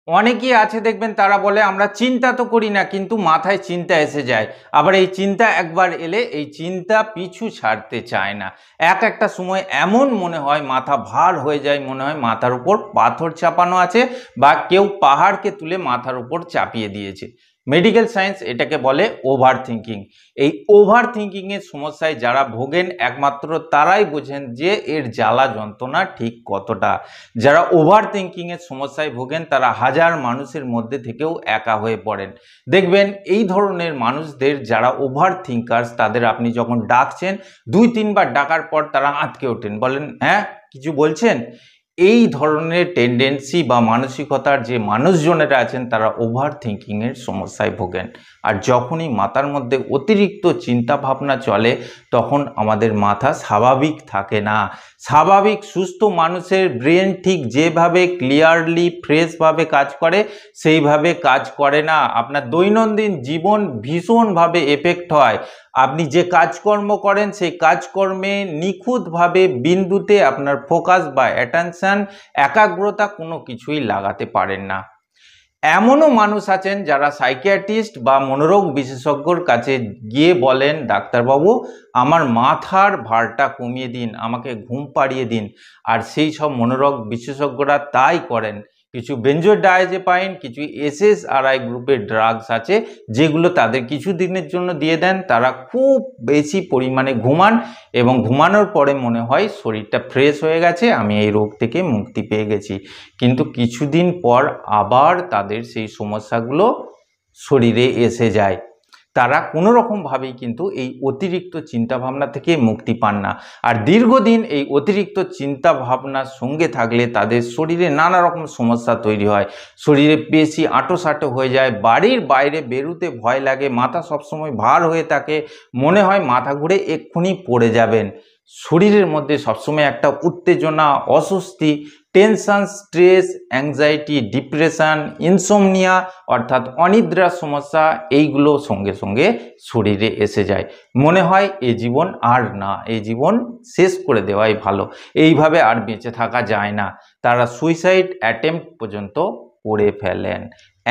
অনেকেই আছে দেখবেন তারা বলে আমরা চিন্তা তো করি না, কিন্তু মাথায় চিন্তা এসে যায়। আবার এই চিন্তা একবার এলে এই চিন্তা পিছু ছাড়তে চায় না। একটা সময় এমন মনে হয় মাথা ভার হয়ে যায়, মনে হয় মাথার উপর পাথর চাপানো আছে বা কেউ পাহাড়কে তুলে মাথার উপর চাপিয়ে দিয়েছে। মেডিকেল সায়েন্স এটাকে বলে ওভার থিঙ্কিং। এই ওভার থিঙ্কিং এর সমস্যায় যারা ভোগেন একমাত্র তারাই বোঝেন যে এর জ্বালা যন্ত্রণা ঠিক কতটা। যারা ওভার থিঙ্কিং এর সমস্যায় ভোগেন তারা হাজার মানুষের মধ্যে থেকেও একা হয়ে পড়েন। দেখবেন এই ধরনের মানুষদের যারা ওভার থিঙ্কার্স তাদের আপনি যখন ডাকছেন 2-3 বার ডাকার পর তারা আটকে ওঠেন, বলেন হ্যাঁ কিছু বলছেন। এই ধরনের টেন্ডেন্সি বা মানসিকতার যে মানুষজনেরা আছেন তারা ওভার থিঙ্কিং এর সমস্যায় ভোগেন। আর যখনই মাথার মধ্যে অতিরিক্ত চিন্তা ভাবনা চলে তখন আমাদের মাথা স্বাভাবিক থাকে না। স্বাভাবিক সুস্থ মানুষের ব্রেন ঠিক যেভাবে ক্লিয়ারলি ফ্রেশভাবে কাজ করে সেইভাবে কাজ করে না। আপনার দৈনন্দিন জীবন ভীষণভাবে এফেক্ট হয়। আপনি যে কাজকর্ম করেন সেই কাজকর্মে নিখুঁতভাবে বিন্দুতে আপনার ফোকাস বা অ্যাটেনশন একাগ্রতা কোনো কিছুই লাগাতে পারেন না। এমনও মানুষ আছেন যারা সাইকিয়াট্রিস্ট বা মনোরোগ বিশেষজ্ঞর কাছে গিয়ে বলেন ডাক্তারবাবু আমার মাথার ভারটা কমিয়ে দিন, আমাকে ঘুম পাড়িয়ে দিন। আর সেই সব মনোরোগ বিশেষজ্ঞরা তাই করেন। কিছু বেনজোডায়াজেপাইন, কিছু এসএসআরআই গ্রুপের ড্রাগস আছে যেগুলো তাদের কিছু দিনের জন্য দিয়ে দেন। তারা খুব বেশি পরিমাণে ঘুমান এবং ঘুমানোর পরে মনে হয় শরীরটা ফ্রেশ হয়ে গেছে, আমি এই রোগ থেকে মুক্তি পেয়ে গেছি। কিন্তু কিছুদিন পর আবার তাদের সেই সমস্যাগুলো শরীরে এসে যায়। তারা কোনো রকমভাবেই কিন্তু এই অতিরিক্ত চিন্তাভাবনা থেকে মুক্তি পান না। আর দীর্ঘদিন এই অতিরিক্ত চিন্তাভাবনার সঙ্গে থাকলে তাদের শরীরে নানা রকম সমস্যা তৈরি হয়। শরীরে পেশি আঁটোসাঁটো হয়ে যায়, বাড়ির বাইরে বেরোতে ভয় লাগে, মাথা সবসময় ভার হয়ে থাকে, মনে হয় মাথা ঘুরে এক্ষুনি পড়ে যাবেন। শরীরের মধ্যে সবসময় একটা উত্তেজনা, অস্বস্তি, tension, stress, anxiety, depression, insomnia অর্থাৎ অনিদ্রার সমস্যা, এইগুলো সঙ্গে সঙ্গে শরীরে এসে যায়। মনে হয় এই জীবন আর না, এই জীবন শেষ করে দেওয়াই ভালো, এইভাবে আর বেঁচে থাকা যায় না। তারা সুইসাইড অ্যাটেম্প্ট পর্যন্ত করে ফেলেন,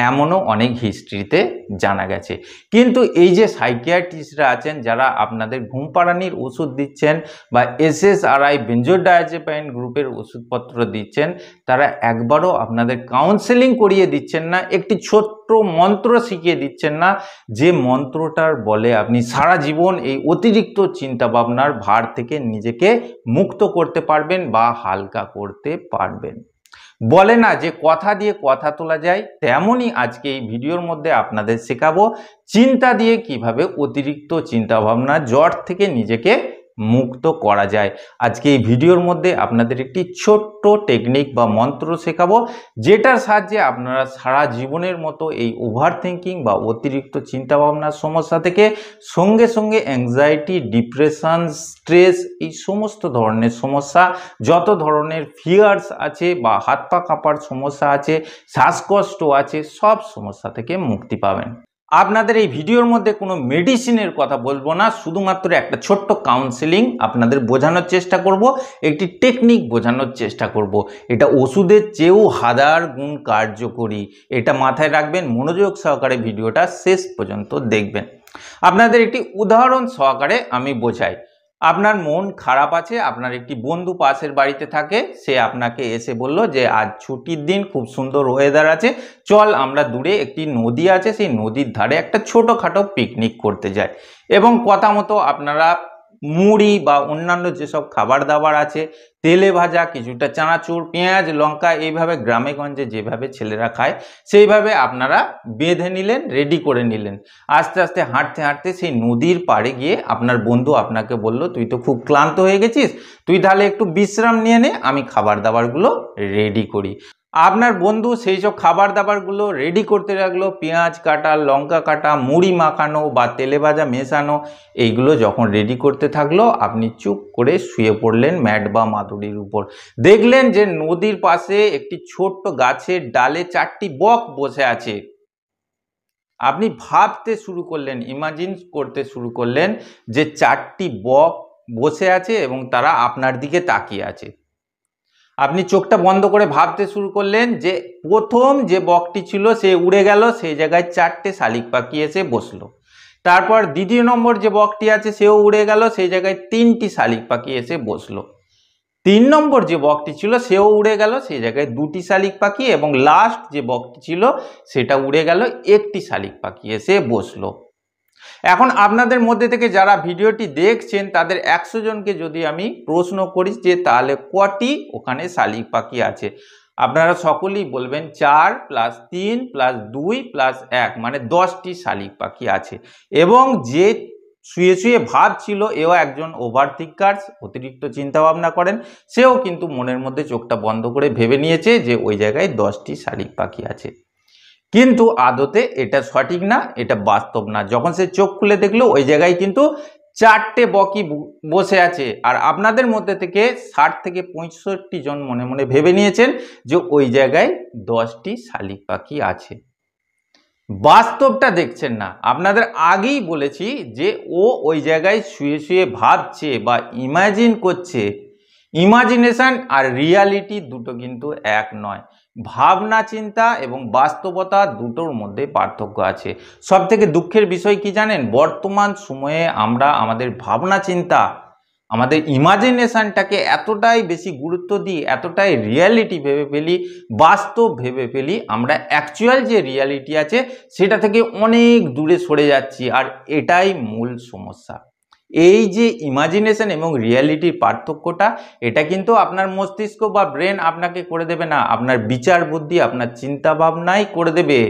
এমনও অনেক হিস্ট্রিতে জানা গেছে। কিন্তু এই যে সাইকিয়াট্রিস্টরা আছেন যারা আপনাদের ঘুম পাড়ানির ওষুধ দিচ্ছেন বা এসএসআরআই বেনজোডায়াজেপাইন গ্রুপের ওষুধপত্র দিচ্ছেন, তারা একবারও আপনাদের কাউন্সেলিং করিয়ে দিচ্ছেন না, একটি ছোট্ট মন্ত্র শিখিয়ে দিচ্ছেন না যে মন্ত্রটার বলে আপনি সারা জীবন এই অতিরিক্ত চিন্তাভাবনার ভার থেকে নিজেকে মুক্ত করতে পারবেন বা হালকা করতে পারবেন। বলে না যে কথা দিয়ে কথা তোলা যায়, তেমনই আজকে এই ভিডিওর মধ্যে আপনাদের শেখাবো চিন্তা দিয়ে কিভাবে অতিরিক্ত চিন্তাভাবনা জট থেকে নিজেকে মুক্ত করা যায়। আজকে এই ভিডিওর মধ্যে আপনাদের একটি ছোট্ট টেকনিক বা মন্ত্র শেখাবো যেটার সাহায্যে আপনারা সারা জীবনের মতো এই ওভার থিঙ্কিং বা অতিরিক্ত চিন্তাভাবনার সমস্যা থেকে সঙ্গে সঙ্গে অ্যাংজাইটি, ডিপ্রেশন, স্ট্রেস, এই সমস্ত ধরনের সমস্যা, যত ধরনের ফিয়ার্স আছে বা হাত পা কাঁপার সমস্যা আছে, শ্বাসকষ্ট আছে, সব সমস্যা থেকে মুক্তি পাবেন। আপনাদের এই ভিডিওর মধ্যে কোনো মেডিসিনের কথা বলবো না, শুধুমাত্র একটা ছোট্ট কাউন্সেলিং আপনাদের বোঝানোর চেষ্টা করব, একটি টেকনিক বোঝানোর চেষ্টা করব। এটা ওষুধের চেয়েও হাজার গুণ কার্যকরী, এটা মাথায় রাখবেন। মনোযোগ সহকারে ভিডিওটা শেষ পর্যন্ত দেখবেন। আপনাদের একটি উদাহরণ সহকারে আমি বোঝাই। আপনার মন খারাপ আছে, আপনার একটি বন্ধু পাশের বাড়িতে থাকে, সে আপনাকে এসে বলল যে আজ ছুটির দিন, খুব সুন্দর ওয়েদার আছে, চল আমরা দূরে একটি নদী আছে সেই নদীর ধারে একটা ছোটোখাটো পিকনিক করতে যাই। এবং কথা মতো আপনারা মুড়ি বা অন্যান্য যেসব খাবার দাবার আছে, তেলে ভাজা, কিছুটা চানাচুর, পেঁয়াজ, লঙ্কা, এইভাবে গ্রামে গঞ্জে যেভাবে ছেলেরা খায় সেইভাবে আপনারা বেঁধে নিলেন, রেডি করে নিলেন। আস্তে আস্তে হাঁটতে হাঁটতে সেই নদীর পাড়ে গিয়ে আপনার বন্ধু আপনাকে বলল তুই তো খুব ক্লান্ত হয়ে গেছিস, তুই তাহলে একটু বিশ্রাম নিয়ে নে, আমি খাবার দাবারগুলো রেডি করি। আপনার বন্ধু সেই সব খাবার দাবারগুলো রেডি করতে লাগলো, পেঁয়াজ কাটা, লঙ্কা কাটা, মুড়ি মাখানো বা তেলে ভাজা মেশানো, এইগুলো যখন রেডি করতে থাকলো আপনি চুপ করে শুয়ে পড়লেন ম্যাট বা মাদুরির উপর। দেখলেন যে নদীর পাশে একটি ছোট্ট গাছের ডালে 4টি বক বসে আছে। আপনি ভাবতে শুরু করলেন, ইমাজিন করতে শুরু করলেন যে 4টি বক বসে আছে এবং তারা আপনার দিকে তাকিয়ে আছে। আপনি চোখটা বন্ধ করে ভাবতে শুরু করলেন যে প্রথম যে বকটি ছিল সে উড়ে গেল, সেই জায়গায় 4টে শালিক পাখি এসে বসলো। তারপর দ্বিতীয় নম্বর যে বকটি আছে সেও উড়ে গেল, সেই জায়গায় 3টি শালিক পাখি এসে বসলো। 3 নম্বর যে বকটি ছিল সেও উড়ে গেল, সেই জায়গায় 2টি শালিক পাখি, এবং লাস্ট যে বকটি ছিল সেটা উড়ে গেল, 1টি শালিক পাখি এসে বসলো। এখন আপনাদের মধ্যে থেকে যারা ভিডিওটি দেখছেন তাদের 100 জনকে যদি আমি প্রশ্ন করি যে তাহলে কটি ওখানে শালিক পাখি আছে, আপনারা সকলেই বলবেন 4 + 3 + 2 + 1 মানে 10টি শালিক পাখি আছে। এবং যে শুয়ে শুয়ে ভাবছিল এও একজন ওভার থিঙ্কার, অতিরিক্ত চিন্তা ভাবনা করেন, সেও কিন্তু মনের মধ্যে চোখটা বন্ধ করে ভেবে নিয়েছে যে ওই জায়গায় 10টি শালিক পাখি আছে। কিন্তু আদতে এটা সঠিক না, এটা বাস্তব না। যখন সে চোখ খুলে দেখলো ওই জায়গায় কিন্তু 4টে বকই বসে আছে, আর আপনাদের মধ্যে থেকে 60 থেকে 65 জন মনে মনে ভেবে নিয়েছেন যে ওই জায়গায় 10টি শালিক পাখি আছে। বাস্তবটা দেখছেন না। আপনাদের আগেই বলেছি যে ও ওই জায়গায় শুয়ে শুয়ে ভাবছে বা ইমাজিন করছে। ইমাজিনেশন আর রিয়ালিটি দুটো কিন্তু এক নয়। ভাবনা চিন্তা এবং বাস্তবতা দুটোর মধ্যে পার্থক্য আছে। সব থেকে দুঃখের বিষয় কি জানেন, বর্তমান সময়ে আমরা আমাদের ভাবনা চিন্তা, আমাদের ইমাজিনেশনটাকে এতটাই বেশি গুরুত্ব দিই, এতটাই রিয়ালিটি ভেবে ফেলি, বাস্তব ভেবে ফেলি, আমরা অ্যাকচুয়াল যে রিয়ালিটি আছে সেটা থেকে অনেক দূরে সরে যাচ্ছি। আর এটাই মূল সমস্যা। এই যে ইমাজিনেশন এবং রিয়ালিটির পার্থক্যটা, এটা কিন্তু আপনার মস্তিষ্ক বা ব্রেন আপনাকে করে দেবে না, আপনার বিচার বুদ্ধি, আপনার চিন্তা ভাবনাই করে দেবে।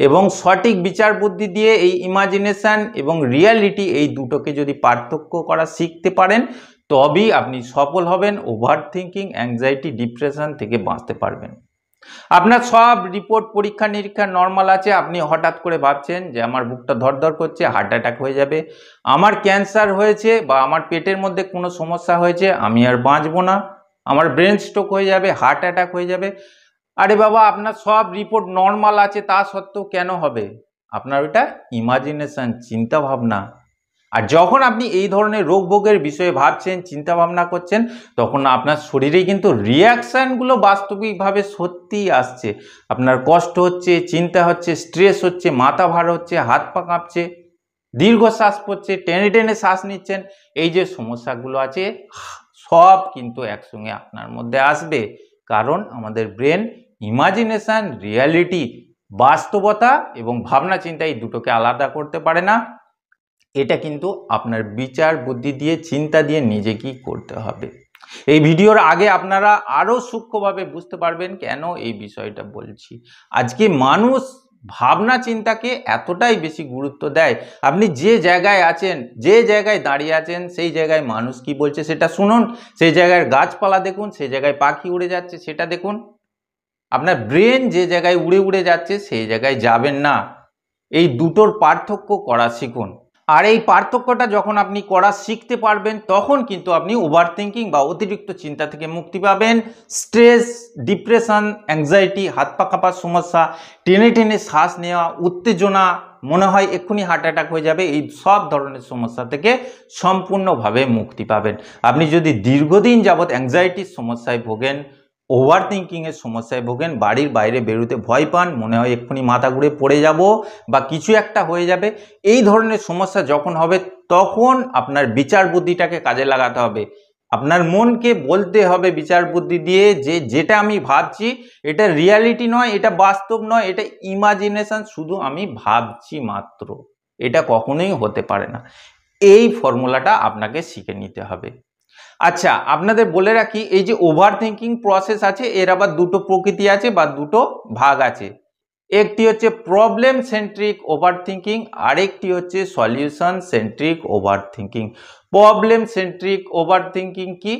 এবং সঠিক বিচার বুদ্ধি দিয়ে এই ইমাজিনেশন এবং রিয়ালিটি এই দুটোকে যদি পার্থক্য করা শিখতে পারেন, তবেই আপনি সফল হবেন, ওভার থিঙ্কিং, অ্যাংজাইটি, ডিপ্রেশন থেকে বাঁচতে পারবেন। আপনার সব রিপোর্ট, পরীক্ষা নিরীক্ষা নর্মাল আছে, আপনি হঠাৎ করে ভাবছেন যে আমার বুকটা ধড়ধড় করছে, হার্ট অ্যাটাক হয়ে যাবে, আমার ক্যান্সার হয়েছে, বা আমার পেটের মধ্যে কোনো সমস্যা হয়েছে, আমি আর বাঁচবো না, আমার ব্রেন স্ট্রোক হয়ে যাবে, হার্ট অ্যাটাক হয়ে যাবে। আরে বাবা, আপনার সব রিপোর্ট নর্মাল আছে, তা সত্ত্বেও কেন হবে? আপনার ওটা ইমাজিনেশন, চিন্তা ভাবনা। আর যখন আপনি এই ধরনের রোগ ভোগের বিষয়ে ভাবছেন, চিন্তা ভাবনা করছেন, তখন আপনার শরীরে কিন্তু রিয়াকশানগুলো বাস্তবিকভাবে সত্যিই আসছে। আপনার কষ্ট হচ্ছে, চিন্তা হচ্ছে, স্ট্রেস হচ্ছে, মাথা ভার হচ্ছে, হাত পা কাঁপছে, দীর্ঘশ্বাস পড়ছে, টেনে টেনে শ্বাস নিচ্ছেন, এই যে সমস্যাগুলো আছে সব কিন্তু একসঙ্গে আপনার মধ্যে আসবে। কারণ আমাদের ব্রেন ইমাজিনেশন, রিয়ালিটি, বাস্তবতা এবং ভাবনা চিন্তা এই দুটোকে আলাদা করতে পারে না। এটা কিন্তু আপনার বিচার বুদ্ধি দিয়ে, চিন্তা দিয়ে নিজেকেই করতে হবে। এই ভিডিওর আগে আপনারা আরো সূক্ষ্মভাবে বুঝতে পারবেন কেন এই বিষয়টা বলছি। আজকে মানুষ ভাবনা চিন্তাকে এতটাই বেশি গুরুত্ব দেয়। আপনি যে জায়গায় আছেন, যে জায়গায় দাঁড়িয়ে আছেন, সেই জায়গায় মানুষ কি বলছে সেটা শুনুন, সেই জায়গায় গাছপালা দেখুন, সেই জায়গায় পাখি উড়ে যাচ্ছে সেটা দেখুন। আপনার ব্রেন যে জায়গায় উড়ে উড়ে যাচ্ছে সেই জায়গায় যাবেন না। এই দুটোর পার্থক্য করা শিখুন। আর এই পার্থক্যটা যখন আপনি করা শিখতে পারবেন, তখন কিন্তু আপনি ওভার থিঙ্কিং বা অতিরিক্ত চিন্তা থেকে মুক্তি পাবেন। স্ট্রেস, ডিপ্রেশন, অ্যাংজাইটি, হাত পা কাঁপার সমস্যা, টেনে টেনে শ্বাস নেওয়া, উত্তেজনা, মনে হয় এক্ষুনি হার্ট অ্যাটাক হয়ে যাবে, এই সব ধরনের সমস্যা থেকে সম্পূর্ণভাবে মুক্তি পাবেন। আপনি যদি দীর্ঘদিন যাবৎ অ্যাংজাইটির সমস্যায় ভোগেন, ওভার থিঙ্কিংয়ের সমস্যায় ভোগেন, বাড়ির বাইরে বেরোতে ভয় পান, মনে হয় এক্ষুনি মাথা ঘুরে পড়ে যাব বা কিছু একটা হয়ে যাবে, এই ধরনের সমস্যা যখন হবে তখন আপনার বিচার বুদ্ধিটাকে কাজে লাগাতে হবে। আপনার মনকে বলতে হবে বিচার বুদ্ধি দিয়ে যে যেটা আমি ভাবছি এটা রিয়ালিটি নয়, এটা বাস্তব নয়, এটা ইমাজিনেশন, শুধু আমি ভাবছি মাত্র, এটা কখনোই হতে পারে না। এই ফর্মুলাটা আপনাকে শিখে নিতে হবে। আচ্ছা, আপনাদের বলে রাখি, এই যে ওভার থিঙ্কিং প্রসেস আছে এর আবার দুটো প্রকৃতি আছে বা দুটো ভাগ আছে। একটি হচ্ছে প্রবলেম সেন্ট্রিক ওভার থিঙ্কিং, আরেকটি হচ্ছে solution centric over thinking. Problem centric over thinking কি?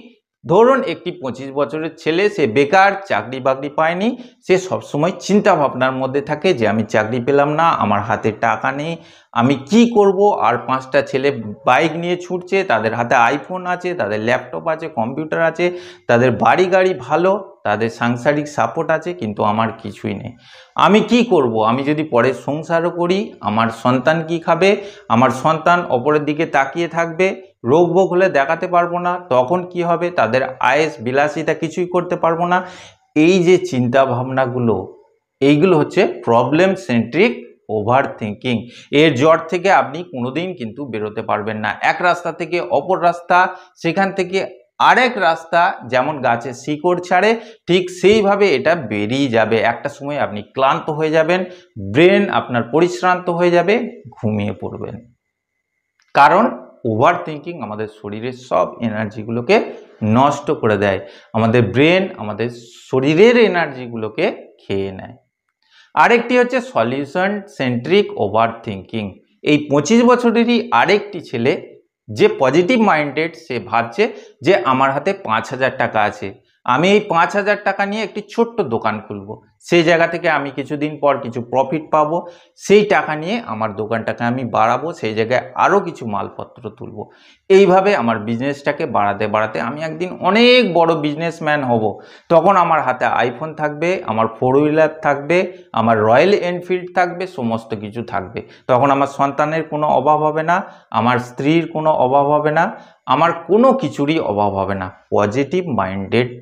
ধরুন একটি 25 বছরের ছেলে, সে বেকার, চাকরি বাকরি পায়নি, সে সবসময় চিন্তা ভাবনার মধ্যে থাকে যে আমি চাকরি পেলাম না, আমার হাতে টাকা নেই, আমি কি করব। আর 5টা ছেলে বাইক নিয়ে ছুটছে, তাদের হাতে আইফোন আছে, তাদের ল্যাপটপ আছে, কম্পিউটার আছে, তাদের বাড়ি গাড়ি ভালো, তাদের সাংসারিক সাপোর্ট আছে, কিন্তু আমার কিছুই নেই। আমি কি করব? আমি যদি পরে সংসারও করি, আমার সন্তান কি খাবে? আমার সন্তান অপরের দিকে তাকিয়ে থাকবে, রোগ ভোগ হলে দেখাতে পারবো না, তখন কি হবে? তাদের আয়েস বিলাসিতা কিছুই করতে পারবো না। এই যে চিন্তা ভাবনাগুলো, এইগুলো হচ্ছে প্রবলেম সেন্ট্রিক ওভার থিঙ্কিং। এর জট থেকে আপনি কোনোদিন কিন্তু বেরোতে পারবেন না। এক রাস্তা থেকে অপর রাস্তা, সেখান থেকে আরেক রাস্তা, যেমন গাছে শিকড় ছাড়ে ঠিক সেইভাবে এটা বেরিয়ে যাবে। একটা সময় আপনি ক্লান্ত হয়ে যাবেন, ব্রেন আপনার পরিশ্রান্ত হয়ে যাবে, ঘুমিয়ে পড়বেন। কারণ ওভার থিঙ্কিং আমাদের শরীরের সব এনার্জিগুলোকে নষ্ট করে দেয়। আমাদের ব্রেন আমাদের শরীরের এনার্জিগুলোকে খেয়ে নেয়। আরেকটি হচ্ছে সলিউশন সেন্ট্রিক ওভার থিঙ্কিং। এই 25 বছরেরই আরেকটি ছেলে, যে পজিটিভ মাইন্ডেড, সে ভাবছে যে আমার হাতে 5,000 টাকা আছে, আমি এই 5,000 টাকা নিয়ে একটি ছোট্ট দোকান খুলব, সেই জায়গা থেকে আমি কিছুদিন পর কিছু প্রফিট পাবো, সেই টাকা নিয়ে আমার দোকানটাকে আমি বাড়াবো, সেই জায়গায় আরও কিছু মালপত্র তুলব। এইভাবে আমার বিজনেসটাকে বাড়াতে বাড়াতে আমি একদিন অনেক বড় বিজনেসম্যান হব। তখন আমার হাতে আইফোন থাকবে, আমার 4 হুইলার থাকবে, আমার রয়্যাল এনফিল্ড থাকবে, সমস্ত কিছু থাকবে। তখন আমার সন্তানের কোনো অভাব হবে না, আমার স্ত্রীর কোনো অভাব হবে না, আমার কোনো কিছুরই অভাব হবে না। পজিটিভ মাইন্ডেড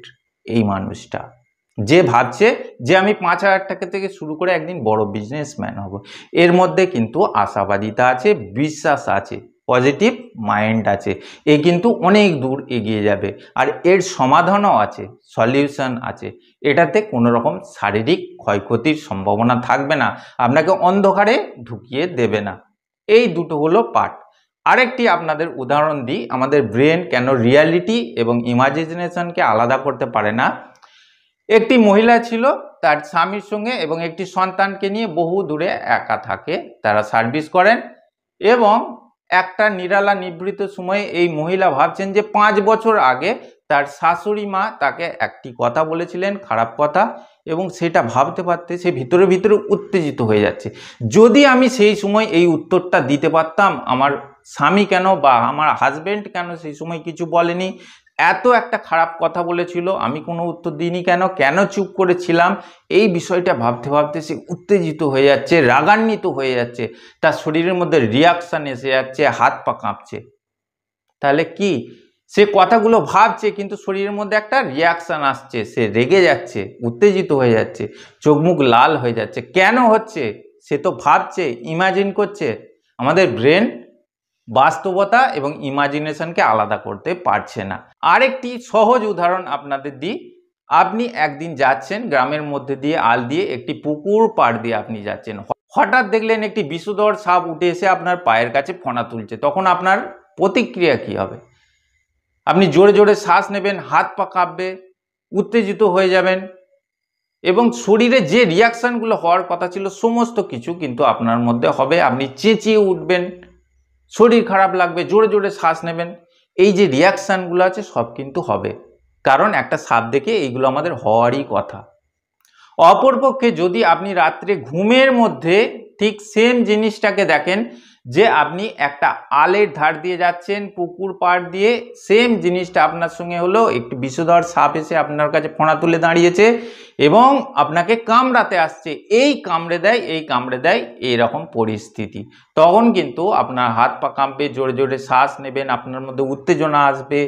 এই মানুষটা, যে ভাবছে যে আমি 5,000 টাকা থেকে শুরু করে একদিন বড় বিজনেসম্যান হব, এর মধ্যে কিন্তু আশাবাদিতা আছে, বিশ্বাস আছে, পজিটিভ মাইন্ড আছে, এ কিন্তু অনেক দূর এগিয়ে যাবে। আর এর সমাধানও আছে, সলিউশন আছে, এটাতে কোনো রকম শারীরিক ক্ষয়ক্ষতির সম্ভাবনা থাকবে না, আপনাকে অন্ধকারে ঢুকিয়ে দেবে না। এই দুটো হলো পার্ট। আরেকটি আপনাদের উদাহরণ দিই, আমাদের ব্রেন কেন রিয়ালিটি এবং ইমাজিনেশনকে আলাদা করতে পারে না। একটি মহিলা ছিল, তার স্বামীর সঙ্গে এবং একটি সন্তানকে নিয়ে বহু দূরে একা থাকে, তারা সার্ভিস করেন, এবং একটা নিরালা নিভৃত সময়ে এই মহিলা ভাবছেন যে 5 বছর আগে তার শাশুড়ি মা তাকে একটি কথা বলেছিলেন, খারাপ কথা, এবং সেটা ভাবতে ভাবতে সে ভিতরে ভিতরে উত্তেজিত হয়ে যাচ্ছে। যদি আমি সেই সময় এই উত্তরটা দিতে পারতাম, আমার স্বামী কেন বা আমার হাজবেন্ড কেন সেই সময় কিছু বলেনি, এত একটা খারাপ কথা বলেছিল, আমি কোনো উত্তর দিইনি কেন চুপ করেছিলাম, এই বিষয়টা ভাবতে ভাবতে সে উত্তেজিত হয়ে যাচ্ছে, রাগান্বিত হয়ে যাচ্ছে, তার শরীরের মধ্যে রিয়াকশান এসে যাচ্ছে, হাত পা কাঁপছে। তাহলে কি, সে কথাগুলো ভাবছে কিন্তু শরীরের মধ্যে একটা রিয়াকশান আসছে, সে রেগে যাচ্ছে, উত্তেজিত হয়ে যাচ্ছে, চোখ মুখ লাল হয়ে যাচ্ছে। কেন হচ্ছে? সে তো ভাবছে, ইমাজিন করছে। আমাদের ব্রেন বাস্তবতা এবং ইমাজিনেশনকে আলাদা করতে পারছে না। আরেকটি সহজ উদাহরণ আপনাদের দিই। আপনি একদিন যাচ্ছেন গ্রামের মধ্যে দিয়ে, আল দিয়ে, একটি পুকুর পাড় দিয়ে আপনি যাচ্ছেন, হঠাৎ দেখলেন একটি বিষধর সাপ উঠে এসে আপনার পায়ের কাছে ফনা তুলছে, তখন আপনার প্রতিক্রিয়া কি হবে? আপনি জোরে জোরে শ্বাস নেবেন, হাত পা কাঁপবে, উত্তেজিত হয়ে যাবেন, এবং শরীরে যে রিয়াকশানগুলো হওয়ার কথা ছিল সমস্ত কিছু কিন্তু আপনার মধ্যে হবে। আপনি চেঁচিয়ে উঠবেন, শরীর খারাপ লাগবে, জোরে জোরে শ্বাস নেবেন, এই যে রিয়াকশানগুলো আছে সব কিন্তু হবে, কারণ একটা সাপ দেখে এইগুলো আমাদের হওয়ারই কথা। অপরপক্ষে যদি আপনি রাত্রে ঘুমের মধ্যে ঠিক সেম জিনিসটাকে দেখেন, যে আপনি একটা আলের ধার দিয়ে যাচ্ছেন, পুকুর পাড় দিয়ে, সেম জিনিসটা আপনার সঙ্গে হলো, একটি বিষধর সাপ এসে আপনার কাছে ফোঁড়া তুলে দাঁড়িয়েছে এবং আপনাকে কামড়াতে আসছে, এই কামড়ে দেয়, এইরকম পরিস্থিতি, তখন কিন্তু আপনার হাত পা কাঁপবে, জোরে জোরে শ্বাস নেবেন, আপনার মধ্যে উত্তেজনা আসবে,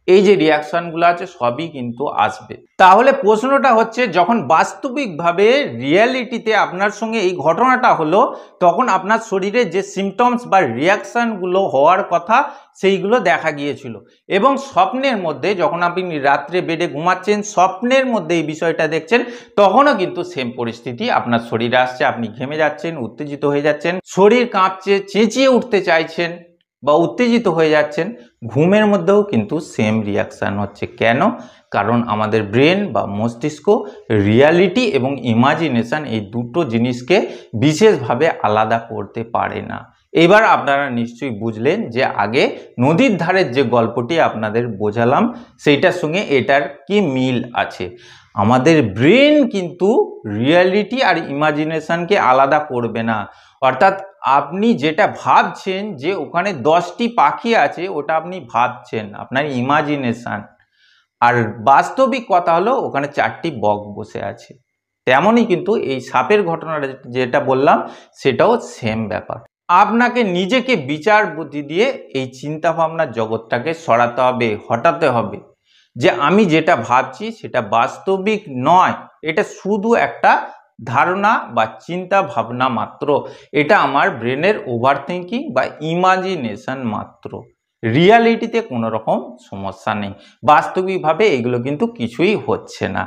এই যে রিয়াকশনগুলো আছে সবই কিন্তু আসবে। তাহলে প্রশ্নটা হচ্ছে, যখন বাস্তবিকভাবে রিয়ালিটিতে আপনার সঙ্গে এই ঘটনাটা হলো, তখন আপনার শরীরে যে সিমটমস বা রিয়াকশনগুলো হওয়ার কথা সেইগুলো দেখা গিয়েছিল, এবং স্বপ্নের মধ্যে যখন আপনি রাত্রে বেডে ঘুমাচ্ছেন, স্বপ্নের মধ্যে এই বিষয়টা দেখছেন, তখনও কিন্তু সেম পরিস্থিতি আপনার শরীরে আসছে, আপনি ঘেমে যাচ্ছেন, উত্তেজিত হয়ে যাচ্ছেন, শরীর কাঁপছে, চেঁচিয়ে উঠতে চাইছেন বা উত্তেজিত হয়ে যাচ্ছেন, ঘুমের মধ্যেও কিন্তু সেম রিয়াকশান হচ্ছে। কেন? কারণ আমাদের ব্রেন বা মস্তিষ্ক রিয়ালিটি এবং ইমাজিনেশন এই দুটো জিনিসকে বিশেষভাবে আলাদা করতে পারে না। এবার আপনারা নিশ্চয়ই বুঝলেন যে আগে নদীর ধারের যে গল্পটি আপনাদের বোঝালাম সেইটার সঙ্গে এটার কি মিল আছে। আমাদের ব্রেন কিন্তু রিয়ালিটি আর ইমাজিনেশনকে আলাদা করবে না। অর্থাৎ আপনি যেটা ভাবছেন যে ওখানে 10টি পাখি আছে, ওটা আপনি ভাবছেন, আপনার ইমাজিনেশন। আর বাস্তবিক কথা হলো ওখানে 4টি বক বসে আছে। তেমনই কিন্তু এই সাপের ঘটনাটা যেটা বললাম সেটাও সেম ব্যাপার। আপনাকে নিজেকে বিচার বুদ্ধি দিয়ে এই চিন্তা ভাবনার জগৎটাকে সরাতে হবে, হটাতে হবে যে আমি যেটা ভাবছি সেটা বাস্তবিক নয়, এটা শুধু একটা ধারণা বা চিন্তা ভাবনা মাত্র, এটা আমার ব্রেনের ওভার থিঙ্কিং বা ইমাজিনেশন মাত্র। রিয়ালিটিতে কোনো রকম সমস্যা নেই, বাস্তবিকভাবে এগুলো কিন্তু কিছুই হচ্ছে না।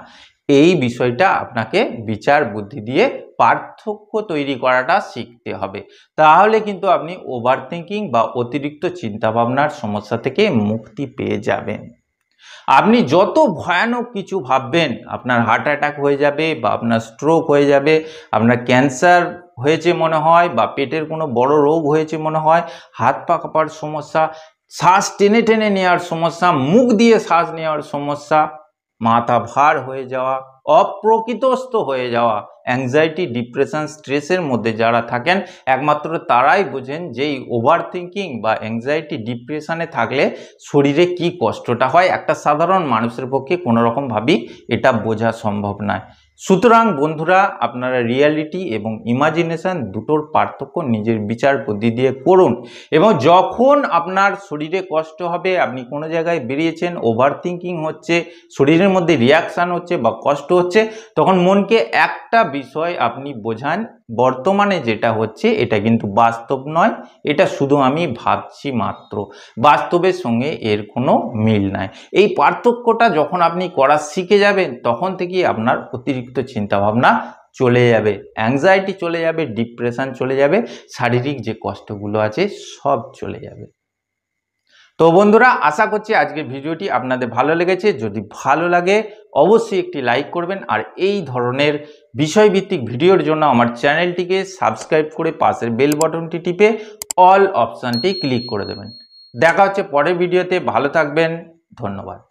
এই বিষয়টা আপনাকে বিচার বুদ্ধি দিয়ে পার্থক্য তৈরি করাটা শিখতে হবে, তাহলে কিন্তু আপনি ওভার থিঙ্কিং বা অতিরিক্ত চিন্তাভাবনার সমস্যা থেকে মুক্তি পেয়ে যাবেন। আপনি যত ভয়ানক কিছু ভাববেন, আপনার হার্ট অ্যাটাক হয়ে যাবে বা আপনার স্ট্রোক হয়ে যাবে, আপনার ক্যান্সার হয়েছে মনে হয় বা পেটের কোনো বড় রোগ হয়েছে মনে হয়, হাত পা কাঁপার সমস্যা, শ্বাস টেনে টেনে নেওয়ার সমস্যা, মুখ দিয়ে শ্বাস নেওয়ার সমস্যা, মাথা ভার হয়ে যাওয়া, অপ্রকৃতস্থ হয়ে যাওয়া, অ্যাংজাইটি, ডিপ্রেশন, স্ট্রেসের মধ্যে যারা থাকেন একমাত্র তারাই বোঝেন যে এই ওভার থিঙ্কিং বা অ্যাংজাইটি ডিপ্রেশনে থাকলে শরীরে কি কষ্টটা হয়। একটা সাধারণ মানুষের পক্ষে কোনো রকমভাবেই এটা বোঝা সম্ভব নয়। সুতরাং বন্ধুরা, আপনারা রিয়ালিটি এবং ইমাজিনেশন দুটোর পার্থক্য নিজের বিচার বুদ্ধি দিয়ে করুন, এবং যখন আপনার শরীরে কষ্ট হবে, আপনি কোনো জায়গায় বেরিয়েছেন, ওভার থিঙ্কিং হচ্ছে, শরীরের মধ্যে রিয়াকশান হচ্ছে বা কষ্ট হচ্ছে, তখন মনকে একটা বিষয় আপনি বোঝান, বর্তমানে যেটা হচ্ছে এটা কিন্তু বাস্তব নয়, এটা শুধু আমি ভাবছি মাত্র, বাস্তবের সঙ্গে এর কোনো মিল নাই। এই পার্থক্যটা যখন আপনি করা শিখে যাবেন, তখন থেকেই আপনার অতিরিক্ত চিন্তাভাবনা চলে যাবে, অ্যাংজাইটি চলে যাবে, ডিপ্রেশন চলে যাবে, শারীরিক যে কষ্টগুলো আছে সব চলে যাবে। তো বন্ধুরা, আশা করছি আজকের ভিডিওটি আপনাদের ভালো লেগেছে। যদি ভালো লাগে অবশ্যই একটি লাইক করবেন, আর এই ধরনের বিষয়ভিত্তিক ভিডিওর জন্য আমার চ্যানেলটিকে সাবস্ক্রাইব করে পাশের বেল বাটনটি টিপে অল অপশানটি ক্লিক করে দেবেন। দেখা হচ্ছে পরের ভিডিওতে, ভালো থাকবেন, ধন্যবাদ।